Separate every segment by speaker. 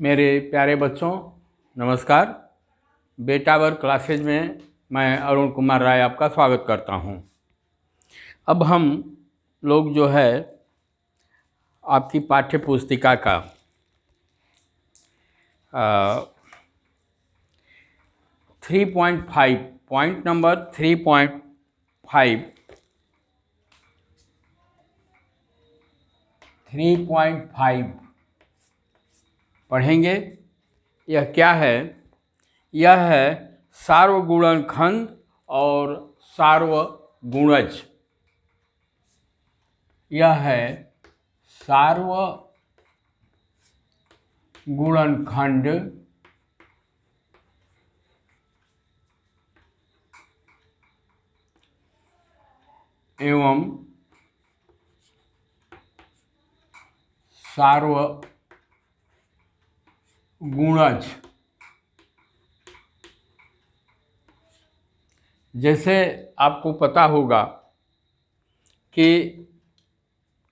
Speaker 1: मेरे प्यारे बच्चों नमस्कार। बेटावर क्लासेज में मैं अरुण कुमार राय आपका स्वागत करता हूं। अब हम लोग जो है आपकी पाठ्य पुस्तिका का 3.5 पॉइंट नंबर 3.5 पढ़ेंगे। यह क्या है? यह है सार्वगुणनखंड और सार्वगुणज। यह है सार्वगुणनखंड एवं सार्वगुणज। जैसे आपको पता होगा कि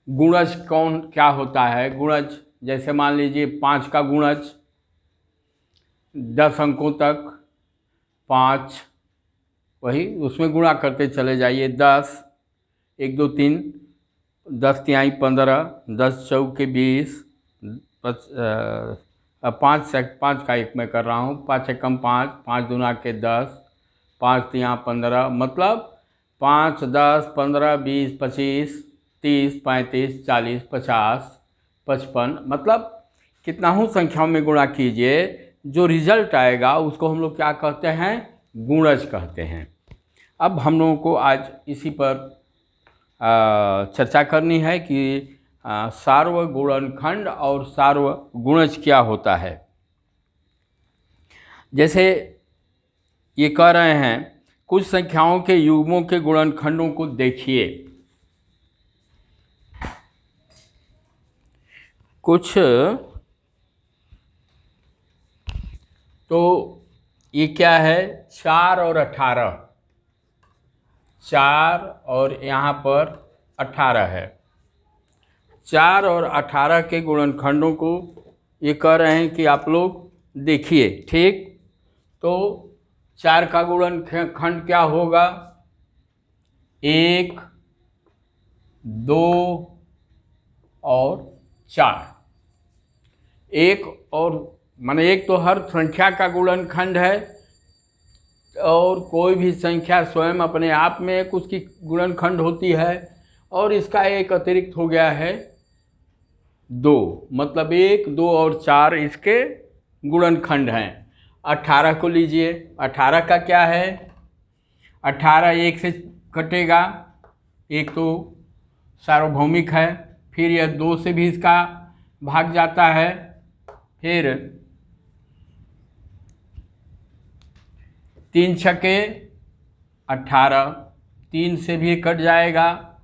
Speaker 1: गुणज क्या होता है। गुणज जैसे मान लीजिए 5 का गुणज 10 अंकों तक 5, वही उसमें गुणा करते चले जाइए। 10, 1 2 3, 10 तिहाई 15, 10 चौके 20, 5 का एक मैं कर रहा हूँ, 5 एकम 5, 5 दूना के 10, 5 तिहां 15, मतलब 5 10 15 20 25 30 35 40 50 55, मतलब कितना हूँ संख्याओं में गुणा कीजिए, जो रिजल्ट आएगा उसको हम लोग क्या कहते हैं? गुणज कहते हैं। अब हम लोगों को आज इसी पर चर्चा करनी है कि सार्वगुणनखंड और सार्वगुणज क्या होता है। जैसे ये कह रहे हैं कुछ संख्याओं के युग्मों के गुणनखंडों को देखिए। कुछ तो ये क्या है? 4 और 18, 4 और यहाँ पर 18 है। 4 और 18 के गुणनखंडों को ये कह रहे हैं कि आप लोग देखिए। ठीक, तो 4 का गुणनखंड क्या होगा? 1 2 और 4। 1 और माने 1 तो हर संख्या का गुणनखंड है, और कोई भी संख्या स्वयं अपने आप में एक उसकी गुणनखंड होती है, और इसका एक अतिरिक्त हो गया है 2, मतलब 1 2 और 4 इसके गुणनखंड हैं। 18 को लीजिए। 18 का क्या है? 18 1 से कटेगा, 1 तो सार्वभौमिक है, फिर यह 2 से भी इसका भाग जाता है, फिर 3 छके 18, 3 से भी कट जाएगा,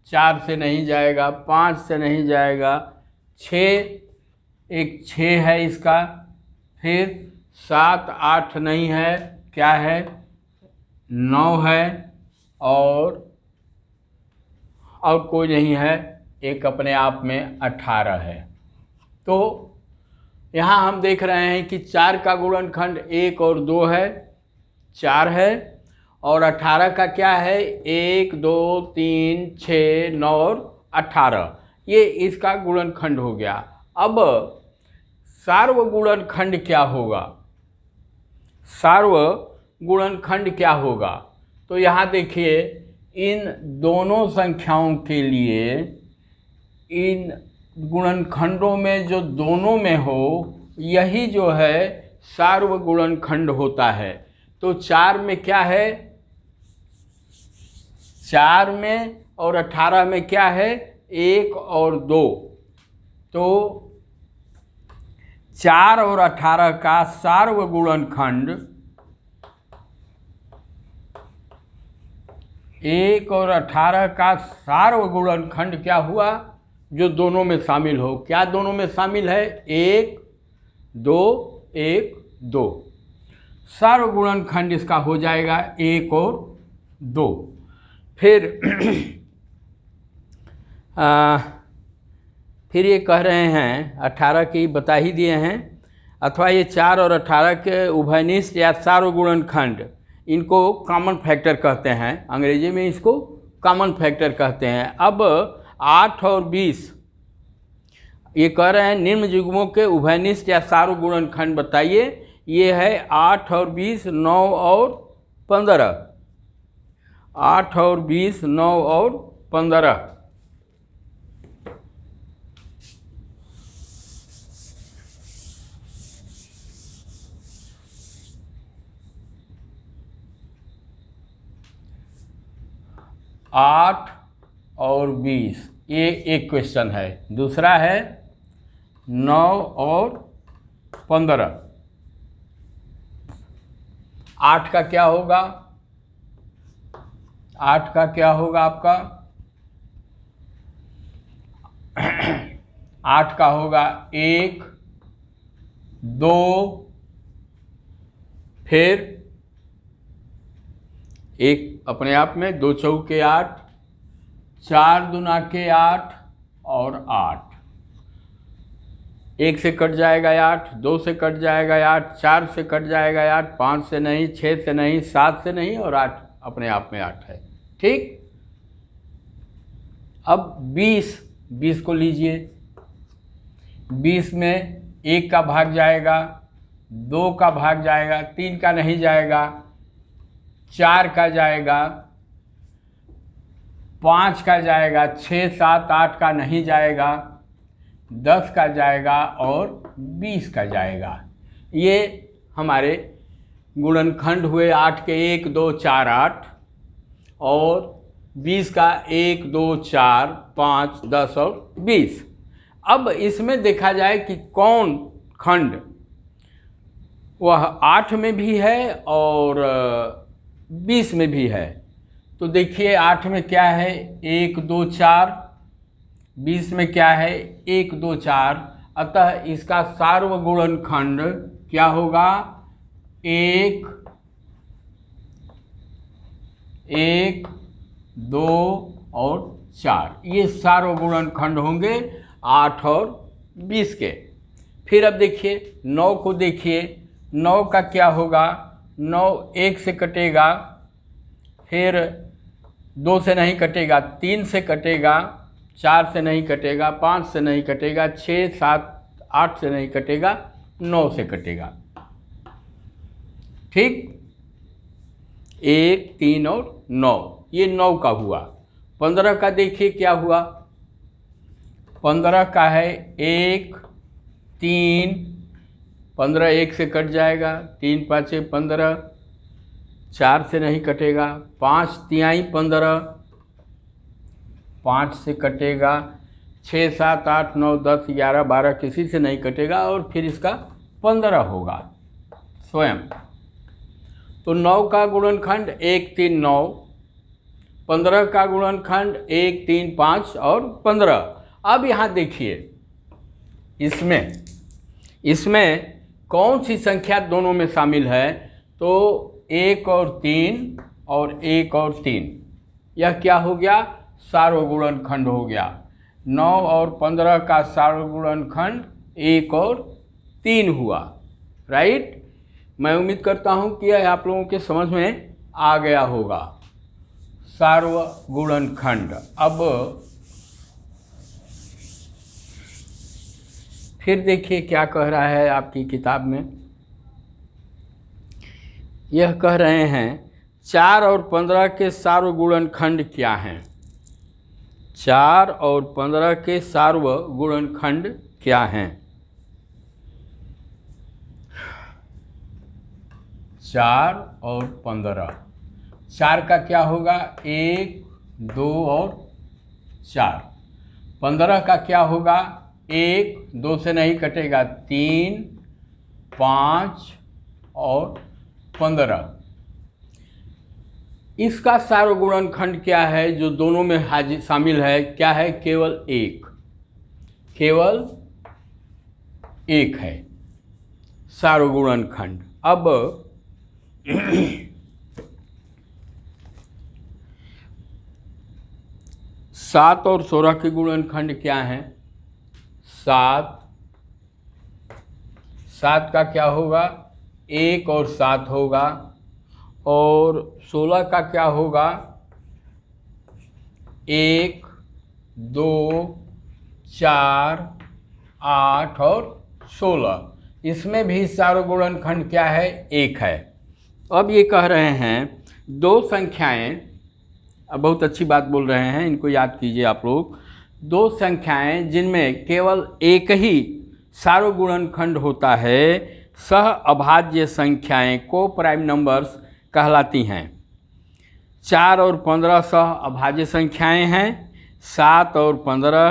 Speaker 1: 4 से नहीं जाएगा, 5 से नहीं जाएगा, 6 एक 6 है इसका, फिर 7 8 नहीं है, क्या है? 9 है, और कोई नहीं है, एक अपने आप में 18 है। तो यहाँ हम देख रहे हैं कि 4 का गुणनखंड 1 और 2 है, 4 है, और 18 का क्या है? 1 2 3 6 9 और 18, ये इसका गुणनखंड हो गया। अब सार्वगुणनखंड क्या होगा? सार्वगुणनखंड क्या होगा? तो यहाँ देखिए, इन दोनों संख्याओं के लिए इन गुणनखंडों में जो दोनों में हो, यही जो है सार्वगुणनखंड होता है। तो 4 में क्या है? 4 में और 18 में क्या है? 1 और 2। तो 4 और 18 का सार्वगुणनखंड 1 और 18 का सार्वगुणनखंड क्या हुआ? जो दोनों में शामिल हो। क्या दोनों में शामिल है? 1 2 1 2। सार्वगुणनखंड इसका हो जाएगा 1 और 2। फिर फिर ये कह रहे हैं, 18 की बता ही दिए हैं, अथवा ये 4 और 18 के उभयनिष्ठ या सार्वगुणनखंड, इनको कॉमन फैक्टर कहते हैं, अंग्रेजी में इसको कॉमन फैक्टर कहते हैं। अब 8 और 20 ये कह रहे हैं निम्न युग्मों के उभयनिष्ठ या सार्वगुणनखंड बताइए। ये है 8 और 20, 9 और 15। 8 और 20, 9 और 15। आठ और 20 ये एक क्वेश्चन है। दूसरा है 9 और 15। 8 का क्या होगा? 8 का क्या होगा आपका? 8 का होगा 1, 2, फिर एक अपने आप में 2 चौके 8, 4 दूना के 8 और 8। 1 से कट जाएगा 8, 2 से कट जाएगा 8, 4 से कट जाएगा 8, 5 से नहीं, 6 से नहीं, 7 से नहीं और 8 अपने आप में 8 है। ठीक। अब 20 को लीजिए। 20 में 1 का भाग जाएगा, 2 का भाग जाएगा, 3 का नहीं जाएगा, 4 का जाएगा, 5 का जाएगा, 6, 7, 8 का नहीं जाएगा, 10 का जाएगा और 20 का जाएगा। ये हमारे गुणनखंड हुए 8 के 1, 2, 4, 8 और 20 का 1, 2, 4, 5, 10 और 20। अब इसमें देखा जाए कि कौन खंड वह 8 में भी है और 20 में भी है। तो देखिए 8 में क्या है? 1, 2, 4। 20 में क्या है? 1, 2, 4। अतः इसका सार्वगुणनखंड क्या होगा? 1, 2 और 4। ये सार्वगुणनखंड होंगे 8 और 20 के। फिर अब देखिए 9 को देखिए। 9 का क्या होगा? 9 1 से कटेगा, फिर 2 से नहीं कटेगा, 3 से कटेगा, 4 से नहीं कटेगा, 5 से नहीं कटेगा, 6, 7, 8 से नहीं कटेगा, 9 से कटेगा। ठीक। 1, 3 और 9, ये 9 का हुआ। 15 का देखिए क्या हुआ? 15 का है 1, 3, 15 1 से कट जाएगा, 3 5 15, 4 से नहीं कटेगा, 5 तिहाई 15, 5 से कटेगा, 6, 7, 8, 9, 10, 11, 12 किसी से नहीं कटेगा और फिर इसका 15 होगा स्वयं। तो 9 का गुणनखंड 1, 3, 9। 15 का गुणनखंड 1, 3, 5 और 15। अब यहाँ देखिए इसमें कौन सी संख्या दोनों में शामिल है? तो 1 और 3 और 1 और 3, यह क्या हो गया? सार्वगुणनखंड हो गया। 9 और 15 का सार्वगुणनखंड 1 और 3 हुआ। राइट। मैं उम्मीद करता हूँ कि यह आप लोगों के समझ में आ गया होगा। सार्वगुणनखंड। अब फिर देखिए क्या कह रहा है आपकी किताब में। यह कह रहे हैं 4 और 15 के सार्वगुणनखंड क्या हैं? 4 और 15 के सार्वगुणनखंड क्या हैं? 4 और 15। 4 का क्या होगा? 1, 2 और 4। 15 का क्या होगा? 1, 2 से नहीं कटेगा, 3, 5 और 15। इसका सार्वगुणनखंड क्या है जो दोनों में हाजिर शामिल है? क्या है? केवल एक है सार्वगुणनखंड। अब 7 और 16 के गुणनखंड क्या हैं? 7, 7 का क्या होगा, 1 और 7 होगा, और 16 का क्या होगा, 1 2 4 8 और 16। इसमें भी सार्वगुणनखंड क्या है, 1 है। अब ये कह रहे हैं दो संख्याएं, अब बहुत अच्छी बात बोल रहे हैं, इनको याद कीजिए आप लोग। दो संख्याएं जिनमें केवल एक ही सार्वगुणनखंड होता है, सह अभाज्य संख्याएं को प्राइम नंबर्स कहलाती हैं। 4 और 15 सह अभाज्य संख्याएं हैं। 7 और 15,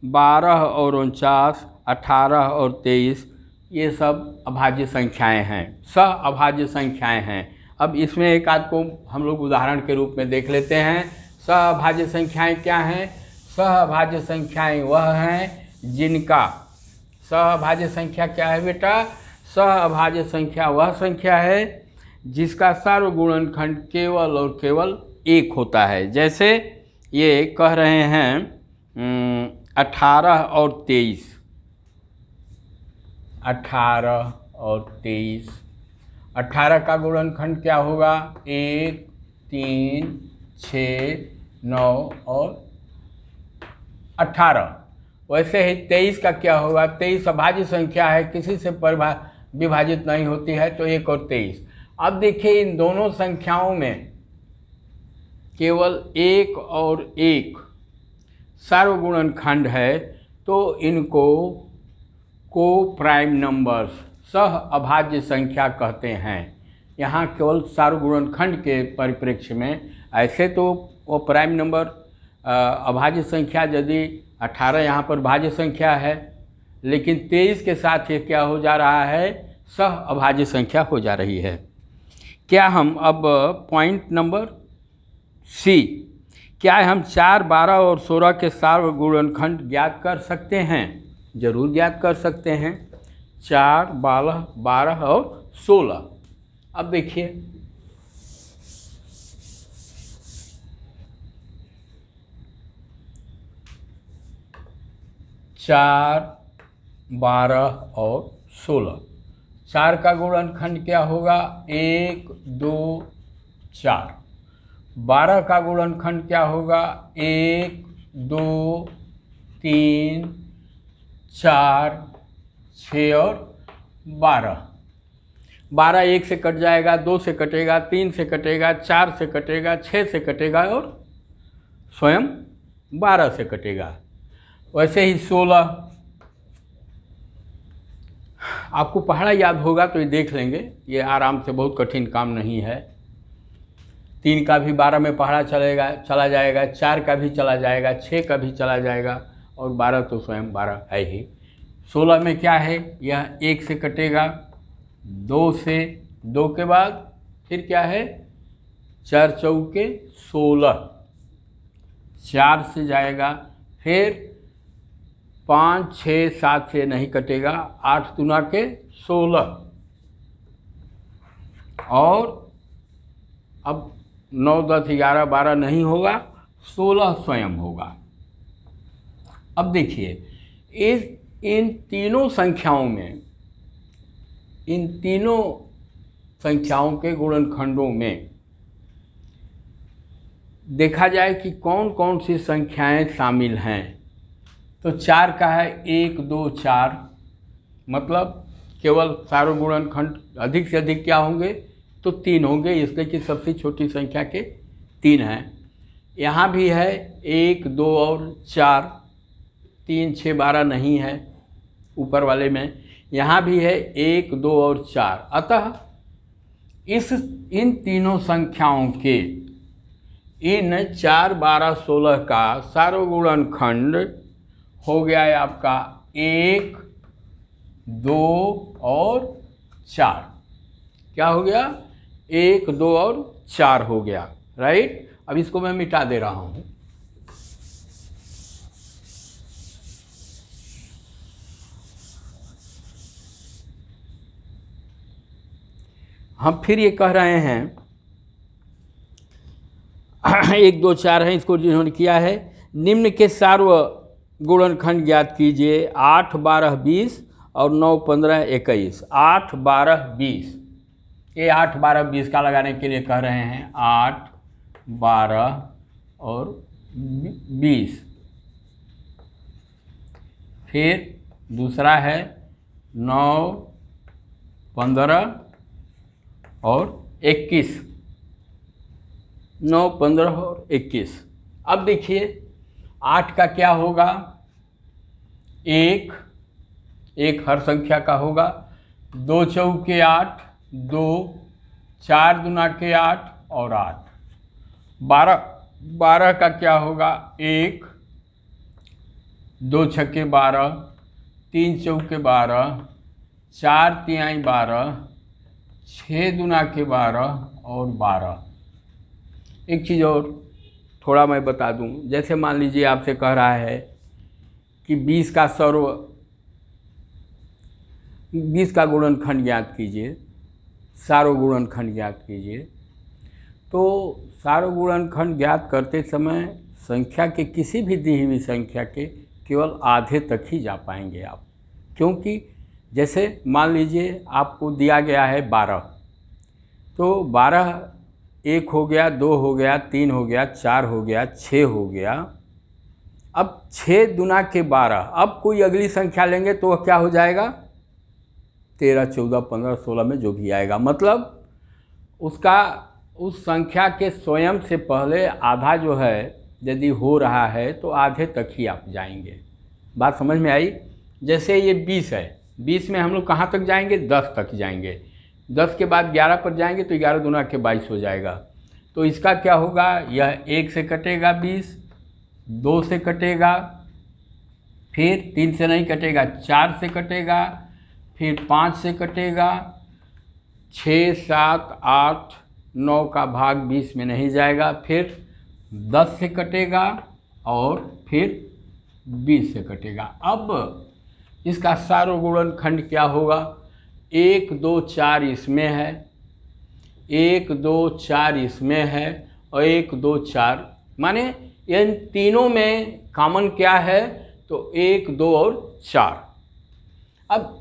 Speaker 1: 12 और 49, 18 और 23, ये सब अभाज्य संख्याएं हैं, सह अभाज्य संख्याएं हैं। अब इसमें एक आध को हम लोग उदाहरण के रूप में देख लेते हैं। सह अभाज्य संख्याएं क्या हैं? सह अभाज्य संख्याएं वह हैं जिनका, सह अभाज्य संख्या क्या है बेटा? सह अभाज्य संख्या वह संख्या है जिसका सार्वगुणनखंड केवल और केवल 1 होता है। जैसे ये कह रहे हैं 18 और 23, 18 और 23, 18 का गुणनखंड क्या होगा? 1 3 6 9 और 18। वैसे ही 23 का क्या होगा? 23 अभाज्य संख्या है, किसी से विभाजित नहीं होती है, तो 1 और 23। अब देखिए इन दोनों संख्याओं में केवल 1 और 1 सार्वगुणनखंड है, तो इनको को प्राइम नंबर्स, सह अभाज्य संख्या कहते हैं। यहाँ केवल सार्वगुणनखंड के परिप्रेक्ष्य में, ऐसे तो वो प्राइम नंबर अभाज्य संख्या, यदि 18 यहाँ पर भाज्य संख्या है, लेकिन 23 के साथ ये क्या हो जा रहा है? सह अभाज्य संख्या हो जा रही है। क्या हम अब पॉइंट नंबर सी, क्या हम 4, 12 और 16 के सार्वगुणनखंड ज्ञात कर सकते हैं? जरूर ज्ञात कर सकते हैं। 4, 12 और 16। अब देखिए, चार, 12 और 16। 4 का गुणनखंड क्या होगा? 1 2 4। 12 का गुणनखंड क्या होगा? 1 2 3 4 6 और 12। 12 1 से कट जाएगा, 2 से कटेगा, 3 से कटेगा, 4 से कटेगा, 6 से कटेगा और स्वयं 12 से कटेगा। वैसे ही 16, आपको पहाड़ा याद होगा तो ये देख लेंगे, ये आराम से, बहुत कठिन काम नहीं है। 3 का भी 12 में पहाड़ा चला जाएगा, 4 का भी चला जाएगा, 6 का भी चला जाएगा, और 12 तो स्वयं 12 है ही। 16 में क्या है? यह 1 से कटेगा, 2 से, 2 के बाद फिर क्या है? 4 चौके 16, 4 से जाएगा, फिर 5 6 7 से नहीं कटेगा, 8 दूना के 16, और अब 9 10 11 12 नहीं होगा, 16 स्वयं होगा। अब देखिए इन तीनों संख्याओं में, इन तीनों संख्याओं के गुणनखंडों में देखा जाए कि कौन कौन सी संख्याएं शामिल हैं, तो 4 का है 1 2 4, मतलब केवल सार्वगुणनखंड अधिक से अधिक क्या होंगे? तो 3 होंगे, इसलिए कि सबसे छोटी संख्या के 3 हैं। यहाँ भी है 1 2 और 4, 3 6 12 नहीं है ऊपर वाले में। यहाँ भी है 1 2 और 4। अतः इन तीनों संख्याओं के, इन 4 12 16 का सार्वगुणनखंड हो गया है आपका 1 2 और 4। क्या हो गया? 1 2 और 4 हो गया, राइट। अब इसको मैं मिटा दे रहा हूँ। हम फिर ये कह रहे हैं 1 2 4 है, इसको जिन्होंने किया है, निम्न के सार्वगुणनखंड ज्ञात कीजिए। 8 12 20 और 9 15 21, 8 12 20। ये 8 12 20 का लगाने के लिए कह रहे हैं, 8 12 और 20। फिर दूसरा है 9 15 और 21, 9 15 और 21। अब देखिए 8 का क्या होगा, एक हर संख्या का होगा, 2 चौके 8, 2 4 दूना के 8 और 8। 12 का क्या होगा, 1 2 छक्के 12, 3 चौके 12, 4 तिहाई 12, 6 दूना के 12 और 12। एक चीज़ और थोड़ा मैं बता दूं, जैसे मान लीजिए आपसे कह रहा है कि 20 का गुणनखंड ज्ञात कीजिए, सारो गुणनखंड ज्ञात कीजिए। तो सारो गुणनखंड ज्ञात करते समय संख्या के किसी भी दी हुई संख्या के केवल आधे तक ही जा पाएंगे आप, क्योंकि जैसे मान लीजिए आपको दिया गया है 12, तो 12 1 हो गया, 2 हो गया, 3 हो गया, 4 हो गया, 6 हो गया। अब 6 दूना के 12, अब कोई अगली संख्या लेंगे तो वह क्या हो जाएगा, 13 14 15 16 में जो भी आएगा, मतलब उसका उस संख्या के स्वयं से पहले आधा जो है यदि हो रहा है तो आधे तक ही आप जाएंगे। बात समझ में आई। जैसे ये 20 है, 20 में हम लोग कहाँ तक जाएंगे, 10 तक जाएंगे। 10 के बाद 11 पर जाएंगे तो 11 दूना के 22 हो जाएगा। तो इसका क्या होगा, यह 1 से कटेगा 20, 2 से कटेगा, फिर 3 से नहीं कटेगा, 4 से कटेगा, फिर 5 से कटेगा, 6 7 8 9 का भाग 20 में नहीं जाएगा, फिर 10 से कटेगा और फिर 20 से कटेगा। अब इसका सारो गुणनखंड क्या होगा, 1 2 4 इसमें है, 1 2 4 इसमें है और 1 2 4, माने इन तीनों में कॉमन क्या है, तो 1 2 और 4। अब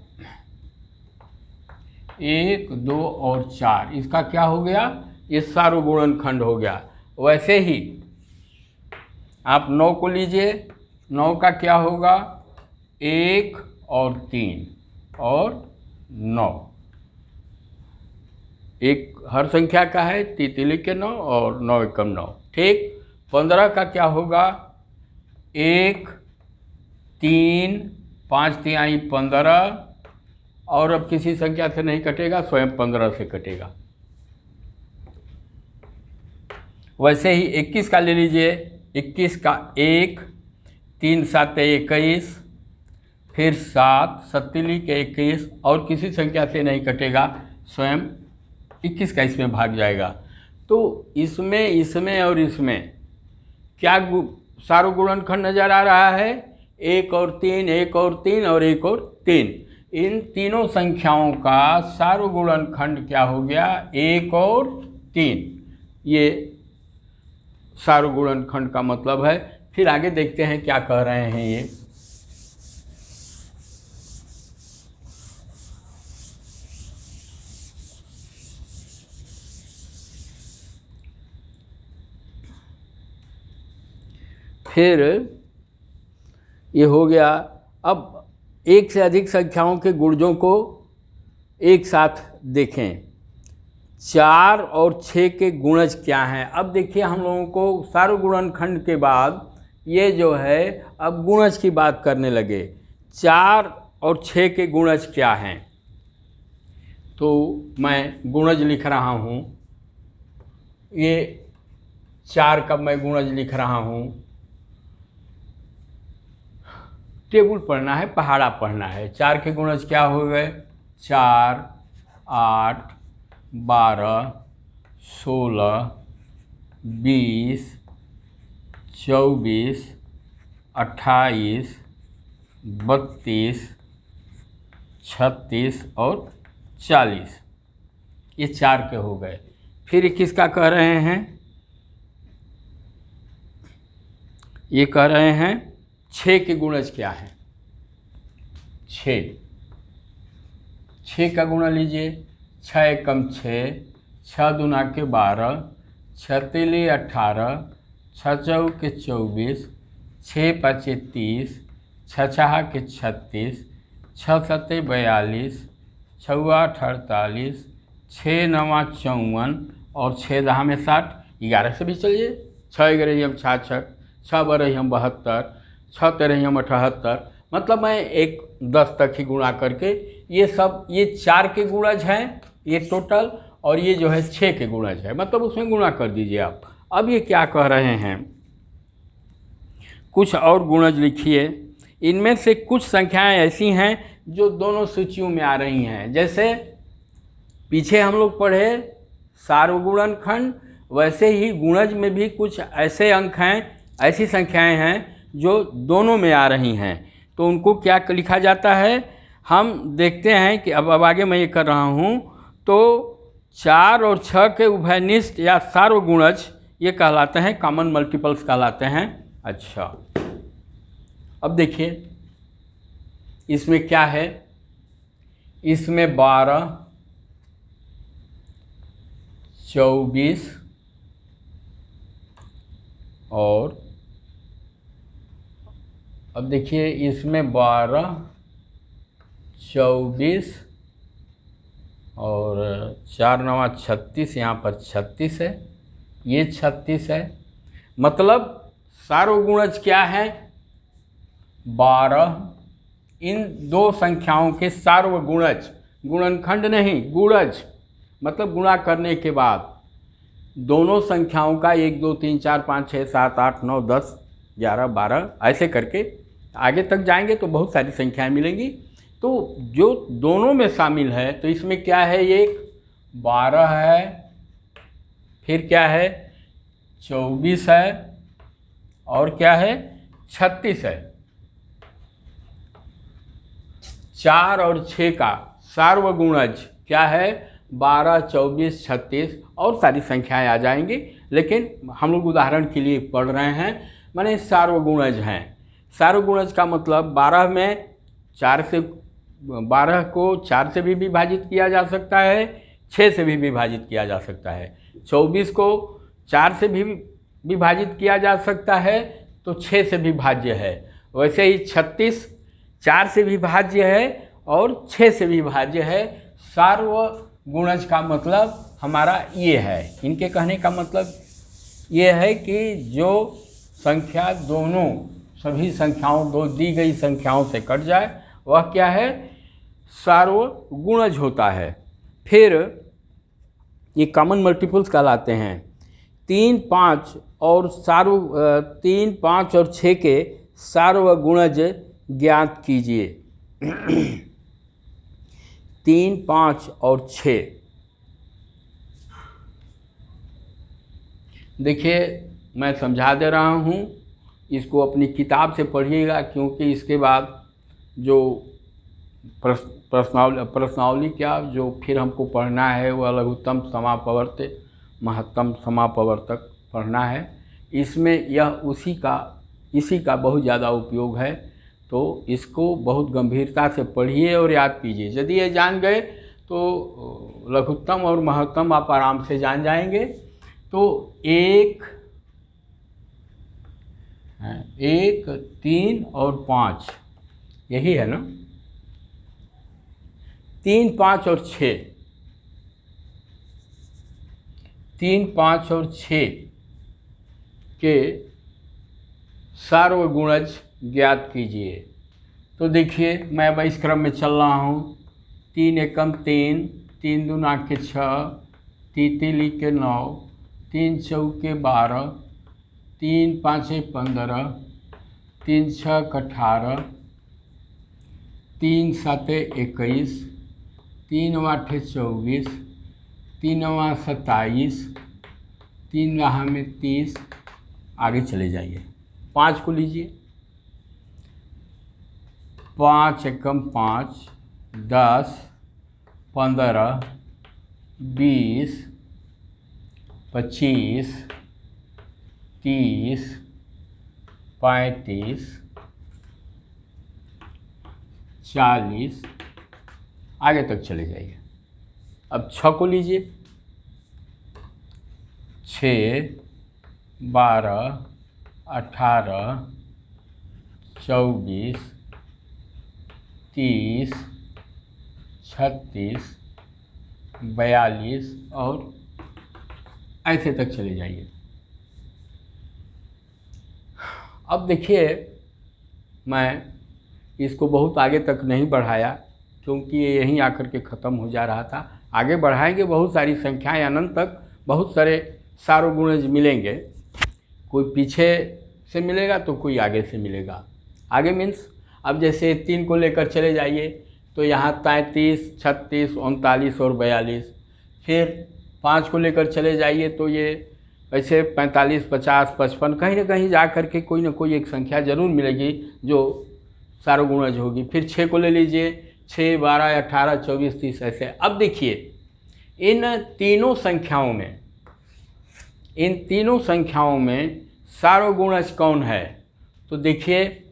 Speaker 1: 1 2 और 4 इसका क्या हो गया, ये सारो गुणनखंड हो गया। वैसे ही आप 9 को लीजिए, 9 का क्या होगा, 1 और 3 और 9, एक हर संख्या का है, तितली के 9 और 9 एकम 9, ठीक। 15 का क्या होगा, 1 3 5 तिहाई 15, और अब किसी संख्या से नहीं कटेगा, स्वयं 15 से कटेगा। वैसे ही 21 का ले लीजिए, 21 का 1 3 7 21, फिर 7 सत्तिली के 21, और किसी संख्या से नहीं कटेगा, स्वयं 21 का इसमें भाग जाएगा। तो इसमें और इसमें क्या सारो गुणनखंड नज़र आ रहा है, 1 और 3 1 और 3 और 1 और 3। इन तीनों संख्याओं का सारो गुणनखंड क्या हो गया, 1 और 3। ये सारो गुणनखंड का मतलब है। फिर आगे देखते हैं क्या कह रहे हैं ये। फिर ये हो गया। अब एक से अधिक संख्याओं के गुणजों को एक साथ देखें। 4 और 6 के गुणज क्या हैं। अब देखिए हम लोगों को सारो गुणनखंड के बाद ये जो है अब गुणज की बात करने लगे। 4 और 6 के गुणज क्या हैं, तो मैं गुणज लिख रहा हूँ। ये 4 का मैं गुणज लिख रहा हूँ। टेबल पढ़ना है, पहाड़ा पढ़ना है। 4 के गुणज क्या हो गए, 4 8 12 16 20 24 28 32 36 और 40, ये 4 के हो गए। फिर 21 का कह रहे हैं, ये कह रहे हैं 6 के गुणज क्या है। 6 6 का गुणा लीजिए, 6 एकम 6, 6 दूना के 12, 6 तिली 18, 6 चौके 24, 6 पाँचे 30, 6 छहा के 36, 6 सत्ते 42, 6 आठ 48, 6 नवा 54 और 6 दहा में 60। 11 से भी चलिए, 6 ग्यारह हम 66, 6 बारह हम 72, 6 तेरह हम 78। मतलब मैं एक 10 तक ही गुणा करके ये सब, ये 4 के गुणज हैं ये टोटल, और ये जो है 6 के गुणज है, मतलब उसमें गुणा कर दीजिए आप। अब ये क्या कह रहे हैं, कुछ और गुणज लिखिए। इनमें से कुछ संख्याएं ऐसी हैं जो दोनों सूचियों में आ रही हैं। जैसे पीछे हम लोग पढ़े सार्वगुणनखंड, वैसे ही गुणज में भी कुछ ऐसे अंक हैं, ऐसी संख्याएं हैं जो दोनों में आ रही हैं। तो उनको क्या लिखा जाता है, हम देखते हैं कि अब आगे मैं ये कर रहा हूँ। तो 4 और 6 के उभयनिष्ठ या सार्वगुणज ये कहलाते हैं, कॉमन मल्टीपल्स कहलाते हैं। अच्छा, अब देखिए इसमें क्या है, इसमें 12, 24 और अब देखिए इसमें 12, 24 और 4 नवा 36, यहाँ पर 36 है, ये 36 है। मतलब सार्वगुणज क्या है, 12। इन दो संख्याओं के सार्वगुणज, गुणनखंड नहीं, गुणज मतलब गुणा करने के बाद दोनों संख्याओं का 1 2 3 4 5 6 7 8 9 10 11 12 ऐसे करके आगे तक जाएंगे तो बहुत सारी संख्याएं मिलेंगी। तो जो दोनों में शामिल है, तो इसमें क्या है, एक 12 है, फिर क्या है 24 है, और क्या है 36 है। 4 और 6 का सार्वगुणज क्या है, 12 24 36 और सारी संख्याएं आ जाएंगी, लेकिन हम लोग उदाहरण के लिए पढ़ रहे हैं, माने सार्वगुणज हैं। सार्वगुणज का मतलब 12 में 4 से 12 को 4 से भी विभाजित किया जा सकता है, 6 से भी विभाजित किया जा सकता है। 24 को 4 से भी विभाजित किया जा सकता है, तो 6 से विभाज्य है। वैसे ही 36 4 से विभाज्य है और 6 से विभाज्य है। सार्वगुणज का मतलब हमारा ये है, इनके कहने का मतलब ये है कि जो संख्या दोनों सभी संख्याओं, दो दी गई संख्याओं से कट जाए, वह क्या है, सार्वगुणज होता है। फिर ये कॉमन मल्टीपल्स कहलाते हैं। 3 5 और 6 के सार्वगुणज ज्ञात कीजिए। 3 5 और 6, देखिए मैं समझा दे रहा हूँ, इसको अपनी किताब से पढ़िएगा, क्योंकि इसके बाद जो प्रश्नावली क्या जो फिर हमको पढ़ना है, वह लघुत्तम समापवर्त महत्तम समापवर्तक पढ़ना है। इसमें यह इसी का बहुत ज़्यादा उपयोग है, तो इसको बहुत गंभीरता से पढ़िए और याद कीजिए। यदि ये जान गए तो लघुत्तम और महत्तम आप आराम से जान जाएंगे। तो 1 3 और 5 यही है ना, 3 5 और 6, 3 5 और 6 के सार्वगुणज ज्ञात कीजिए। तो देखिए मैं अब इस क्रम में चल रहा हूँ। 3 एकम 3, 3 दूना के 6, 3 तिली के 9, 3 चौके 12, 3 पाँचे 15, 3 छः 18, 3 साते 21, 3 आठे 24, 3 27, 3 रहा में 30। आगे चले जाइए, 5 को लीजिए। 5 एकम 5, 10, 15, 20, 25, 30, 35, 40 आगे तक चले जाइए। अब 6 को लीजिए, 6, 12, 18, 24, 30, 36, 42 और ऐसे तक चले जाइए। अब देखिए, मैं इसको बहुत आगे तक नहीं बढ़ाया क्योंकि ये यहीं आकर के ख़त्म हो जा रहा था। आगे बढ़ाएंगे बहुत सारी संख्याएं, अनंत तक बहुत सारे सार्वगुणज मिलेंगे। कोई पीछे से मिलेगा तो कोई आगे से मिलेगा। आगे मीन्स अब जैसे 3 को लेकर चले जाइए तो यहाँ 33, 36, 39 और 42। फिर 5 को लेकर चले जाइए तो ये ऐसे 45, 50, 55 कहीं ना कहीं जा कर के कोई ना कोई एक संख्या ज़रूर मिलेगी जो सार्वगुणज होगी। फिर 6 को ले लीजिए, 6, 12, 18, 24, 30 ऐसे। अब देखिए इन तीनों संख्याओं में सार्वगुणज कौन है? तो देखिए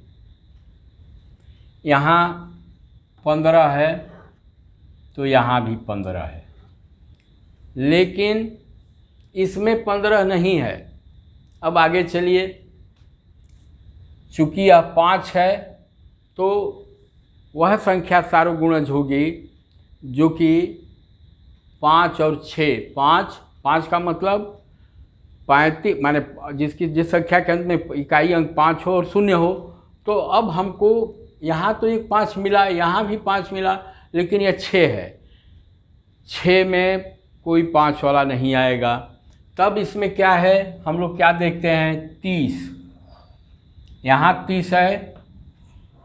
Speaker 1: यहाँ 15 है तो यहाँ भी 15 है, लेकिन इसमें 15 नहीं है। अब आगे चलिए, चूँकि यह 5 है तो वह संख्या सार्वगुणज होगी जो कि 5 और 6, 5 का मतलब 35, माने जिस संख्या के अंत में इकाई अंक 5 हो और 0 हो। तो अब हमको यहाँ तो एक 5 मिला, यहाँ भी 5 मिला, लेकिन यह 6 है। 6 में कोई 5 वाला नहीं आएगा। तब इसमें क्या है, हम लोग क्या देखते हैं? 30। यहाँ 30 है,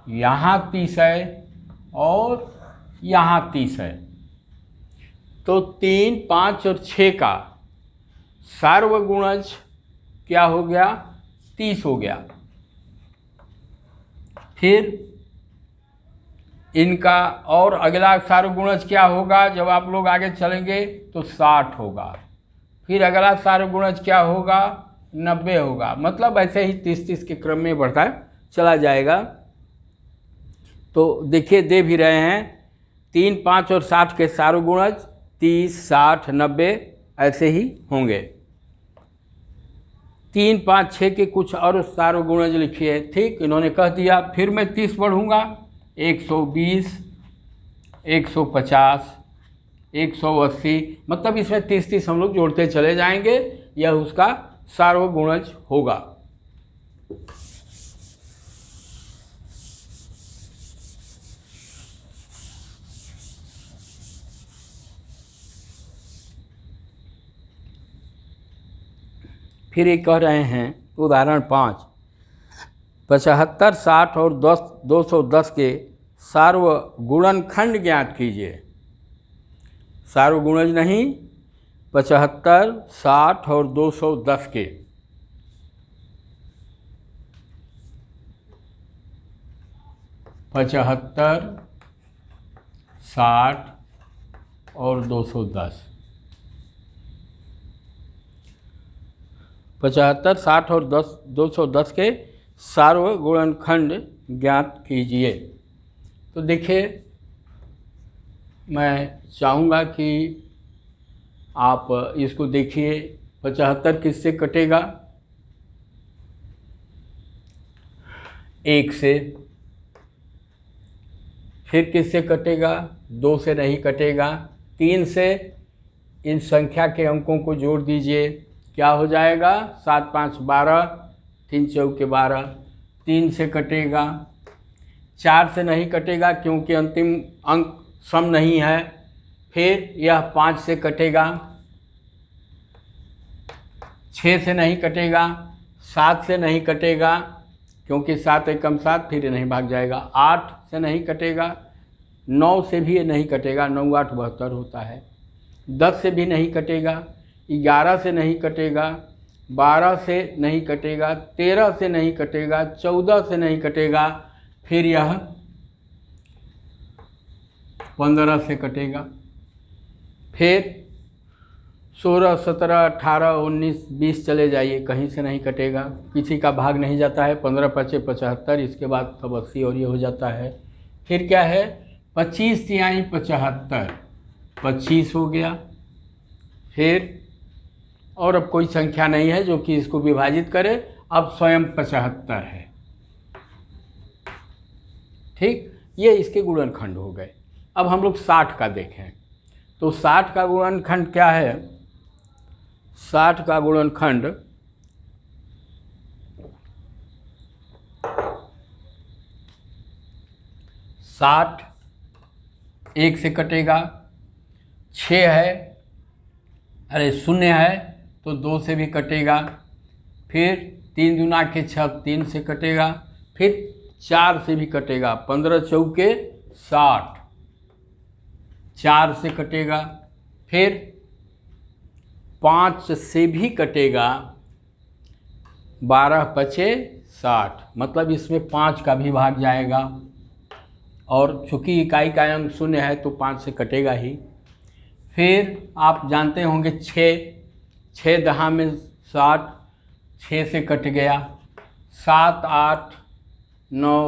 Speaker 1: यहाँ 30 है और यहाँ 30 है। तो 3, 5 और 6 का सार्वगुणज क्या हो गया? 30 हो गया। फिर इनका और अगला सार्वगुणज क्या होगा? जब आप लोग आगे चलेंगे तो 60 होगा। फिर अगला सार्वगुणज क्या होगा? 90 होगा। मतलब ऐसे ही 30-30 के क्रम में बढ़ता चला जाएगा। तो देखिए दे भी रहे हैं 3, 5 और 60 के सार्वगुणज 30, 60, 90 ऐसे ही होंगे। 3, 5, 6 के कुछ और सार्वगुणज लिखिए। ठीक, इन्होंने कह दिया। फिर मैं 30 बढ़ूँगा, 120, 150, 180, मतलब इसमें 30-30 हम लोग जोड़ते चले जाएंगे। यह उसका सार्वगुणज होगा। फिर ये कह रहे हैं उदाहरण 5, 75, 60 और 210 के सार्वगुणनखंड ज्ञात कीजिए। सार्वगुणज नहीं, 75, 60 और 210 के। पचहत्तर, 60 और 210। 75, 60 और 210 के सार्वगुणनखंड ज्ञात कीजिए। तो देखिए, मैं चाहूँगा कि आप इसको देखिए। 75 किससे कटेगा? 1 से। फिर किससे कटेगा? 2 से नहीं कटेगा। 3 से। इन संख्या के अंकों को जोड़ दीजिए, क्या हो जाएगा? 7, 5, 12, 3 चौके 12। 3 से कटेगा। 4 से नहीं कटेगा क्योंकि अंतिम अंक सम नहीं है। फिर यह 5 से कटेगा। 6 से नहीं कटेगा। 7 से नहीं कटेगा क्योंकि 7 एकम 7, फिर नहीं भाग जाएगा। 8 से नहीं कटेगा। 9 से भी ये नहीं कटेगा, 9, 8, 72 होता है। 10 से भी नहीं कटेगा। 11 से नहीं कटेगा। 12 से नहीं कटेगा। 13 से नहीं कटेगा। 14 से नहीं कटेगा। फिर यह 15 से कटेगा। फिर 16, 17, 18, 19, 20 चले जाइए, कहीं से नहीं कटेगा, किसी का भाग नहीं जाता है। 15, 25, 75, इसके बाद तब 80 और ये हो जाता है। फिर क्या है? 25 तिहाई 75, 25 हो गया। फिर और अब कोई संख्या नहीं है जो कि इसको विभाजित करे, अब स्वयं 75 है। ठीक, ये इसके गुणनखंड हो गए। अब हम लोग 60 का देखें तो 60 का गुणनखंड क्या है? 60 का गुणनखंड 60 1 से कटेगा, 6 है, अरे 0 है तो 2 से भी कटेगा, फिर 3 दूना के 6, 3 से कटेगा, फिर 4 से भी कटेगा, 15 चौके 60, 4 से कटेगा, फिर 5 से भी कटेगा, 12 पचे 60, मतलब इसमें 5 का भी भाग जाएगा, और चूँकि इकाई का अंक 0 है तो 5 से कटेगा ही। फिर आप जानते होंगे 6 दहा में 60, 6 से कट गया, 7 8 9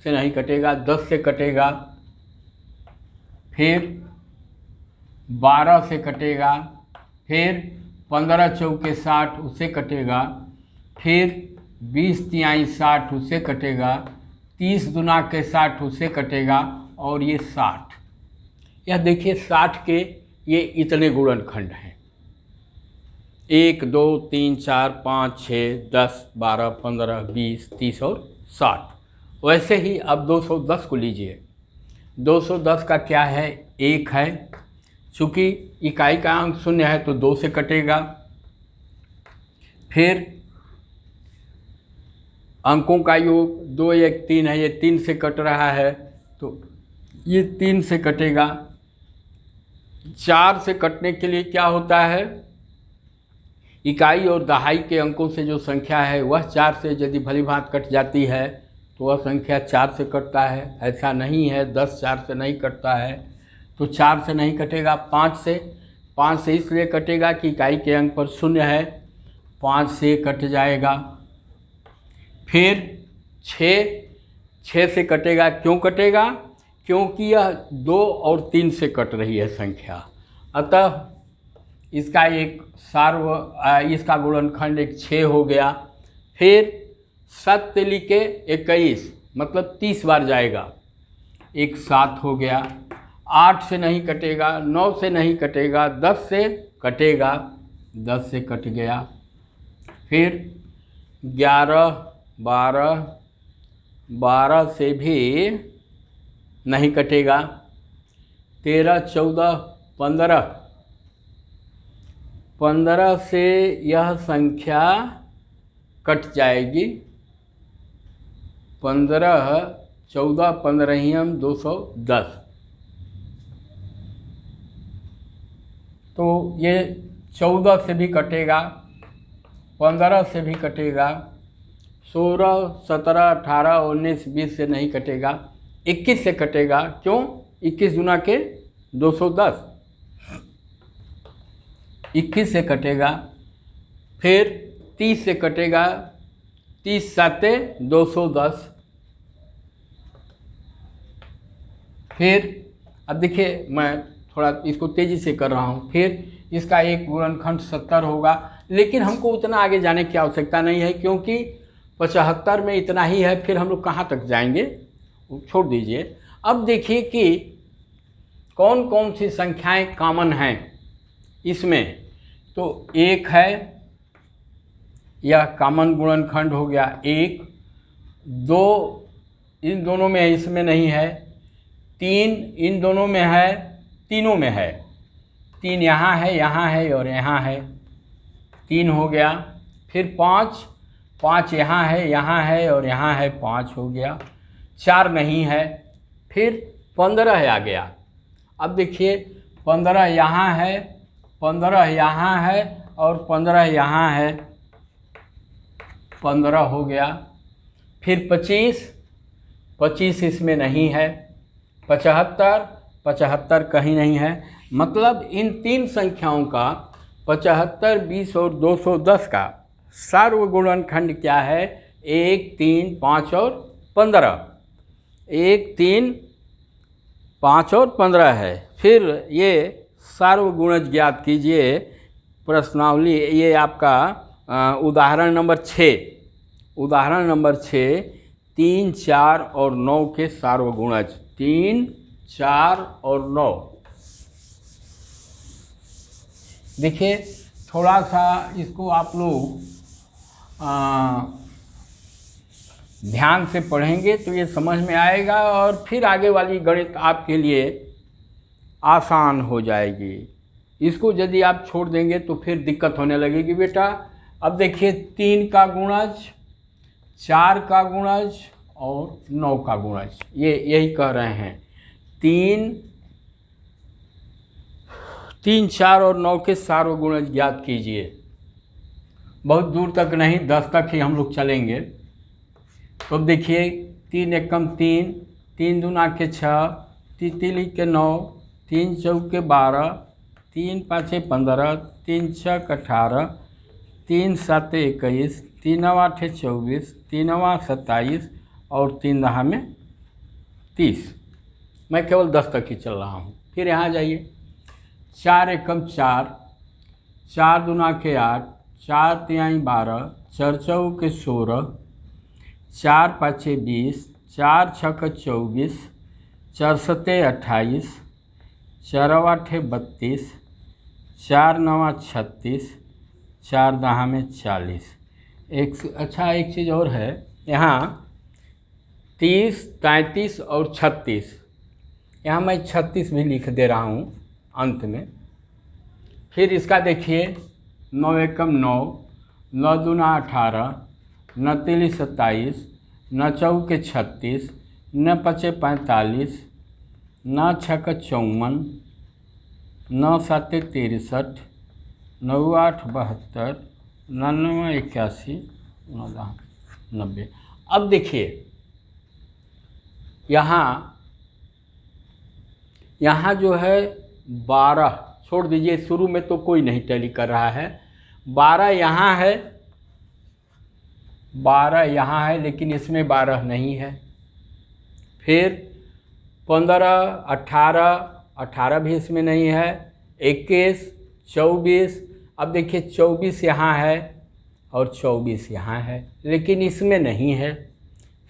Speaker 1: से नहीं कटेगा, 10 से कटेगा, फिर 12 से कटेगा, फिर 15 चौके 60 उससे कटेगा, फिर 20 तिहाई 60 उससे कटेगा, 30 दूना के 60 उससे कटेगा, और ये 60। यह देखिए 60 के ये इतने गुणनखंड हैं, 1 2 3 4 5 6 10 12 15 20 30 और 60। वैसे ही अब 210 को लीजिए। 210 का क्या है? 1 है, चूँकि इकाई का अंक 0 है तो 2 से कटेगा, फिर अंकों का योग 2 1 3 है, ये 3 से कट रहा है तो ये 3 से कटेगा। 4 से कटने के लिए क्या होता है? इकाई और दहाई के अंकों से जो संख्या है वह 4 से यदि भली भांत कट जाती है तो वह संख्या 4 से कटता है। ऐसा नहीं है 10 4 से नहीं कटता है, तो 4 से नहीं कटेगा, 5 से इसलिए कटेगा कि इकाई के अंक पर 0 है, 5 से कट जाएगा। फिर 6 से कटेगा, क्यों कटेगा? क्योंकि यह 2 और 3 से कट रही है संख्या, अतः इसका एक इसका गुणनखंड एक 6 हो गया। फिर 7 लिखे 21, मतलब 30 बार जाएगा, एक 7 हो गया। 8 से नहीं कटेगा, 9 से नहीं कटेगा, 10 से कटेगा, 10 से कट गया। फिर 11 12 से भी नहीं कटेगा, 13 14 15 से यह संख्या कट जाएगी, 15 14 15 210, तो ये 14 से भी कटेगा, 15 से भी कटेगा, 16 17 18 19 20 से नहीं कटेगा, 21 से कटेगा। क्यों? 21 गुना के 210, 21 से कटेगा। फिर 30 से कटेगा, 30 7 210। फिर अब देखिए मैं थोड़ा इसको तेज़ी से कर रहा हूँ। फिर इसका एक गुणनखंड 70 होगा, लेकिन हमको उतना आगे जाने की आवश्यकता नहीं है क्योंकि 75 में इतना ही है, फिर हम लोग कहाँ तक जाएंगे, छोड़ दीजिए। अब देखिए कि कौन कौन सी संख्याएं कॉमन हैं इसमें। तो 1 है, यह कॉमन गुणनखंड हो गया 1, 2 इन दोनों में है, इसमें नहीं है, 3 इन दोनों में है, तीनों में है, 3 यहाँ है और यहाँ है, 3 हो गया। फिर 5 यहाँ है और यहाँ है, 5 हो गया। 4 नहीं है, फिर 15 आ गया। अब देखिए 15 यहाँ है, 15 यहाँ है और 15 यहाँ है, 15 हो गया। फिर 25 इसमें नहीं है, 75 कहीं नहीं है। मतलब इन तीन संख्याओं का 75, 20 और 210 का सार्वगुणनखंड क्या है? 1, 3, 5 और 15। 1, 3, 5 और 15 है। फिर ये सार्वगुणज ज्ञात कीजिए। प्रश्नावली ये आपका उदाहरण नंबर 6, उदाहरण नंबर 6, 3, 4 और 9 के सार्वगुणज। 3, 4 और 9। देखिए थोड़ा सा इसको आप लोग ध्यान से पढ़ेंगे तो ये समझ में आएगा और फिर आगे वाली गणित आपके लिए आसान हो जाएगी। इसको यदि आप छोड़ देंगे तो फिर दिक्कत होने लगेगी बेटा। अब देखिए 3 का गुणज, 4 का गुणज और 9 का गुणज, ये यही कह रहे हैं। 3, 4 और 9 के सार्वगुणज ज्ञात कीजिए। बहुत दूर तक नहीं, 10 तक ही हम लोग चलेंगे। तो देखिए 3 एकम 3, 3 दूना के 6, 3 तिली के 9, 3 चौके 12, 3 पाँचे 15, 3 छक 18, 3 साते 21, 3 आठे 24, 3 27 और 3 दहा में 30। मैं केवल 10 तक ही चल रहा हूँ। फिर यहाँ जाइए, 4 एकम 4, 4 दूना के 8, 4 तिहाई 12, 4 चौके 16, 4 पाँचे 20, 4 छक 24, 4 सते 28, 4 आठे 32, 4 नवा 36, 4 दहा में 40। एक चीज़ और है यहाँ, 30, 33 और 36। यहाँ मैं 36 भी लिख दे रहा हूँ अंत में। फिर इसका देखिए 9 एकम 9, 9 दूना 18, 9 तिली 27, 9 चौके 36, 9 पचे 45, 9 छक 54, 9 साते 63, 9 आठ 72, 9 नवा 81, 9 दहा 90। अब देखिए यहाँ जो है 12 छोड़ दीजिए, शुरू में तो कोई नहीं टैली कर रहा है। 12 यहाँ है, 12 यहाँ है, लेकिन इसमें 12 नहीं है। फिर 15, 18 भी इसमें नहीं है। 21, 24। अब देखिए 24 यहाँ है और 24 यहाँ है, लेकिन इसमें नहीं है।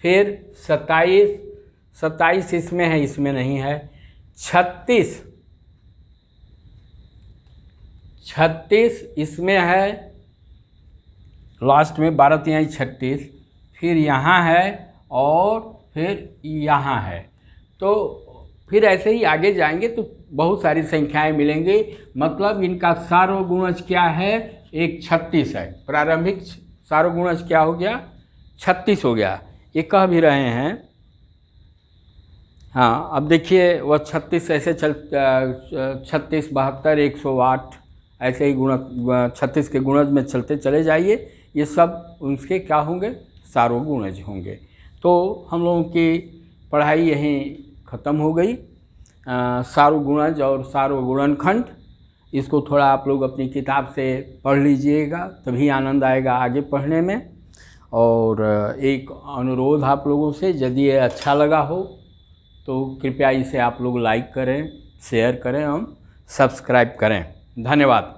Speaker 1: फिर 27 इसमें है, इसमें नहीं है। 36 इसमें है, लास्ट में 12 तिहाई 36। फिर यहाँ है और फिर यहाँ है। तो फिर ऐसे ही आगे जाएंगे तो बहुत सारी संख्याएं मिलेंगी। मतलब इनका सार्वगुणज क्या है? एक 36 है। प्रारंभिक सार्वगुणज क्या हो गया? 36 हो गया। ये कह भी रहे हैं। हाँ, अब देखिए वह 36 ऐसे 36, 72, 108 ऐसे ही 36 के गुणज में चलते चले जाइए। ये सब उनके क्या होंगे? सार्वगुणज होंगे। तो हम लोगों की पढ़ाई यहीं ख़त्म हो गई। सार्वगुणज और सार्वगुणनखंड, इसको थोड़ा आप लोग अपनी किताब से पढ़ लीजिएगा, तभी आनंद आएगा आगे पढ़ने में। और एक अनुरोध आप लोगों से, यदि ये अच्छा लगा हो तो कृपया इसे आप लोग लाइक करें, शेयर करें और सब्सक्राइब करें। धन्यवाद।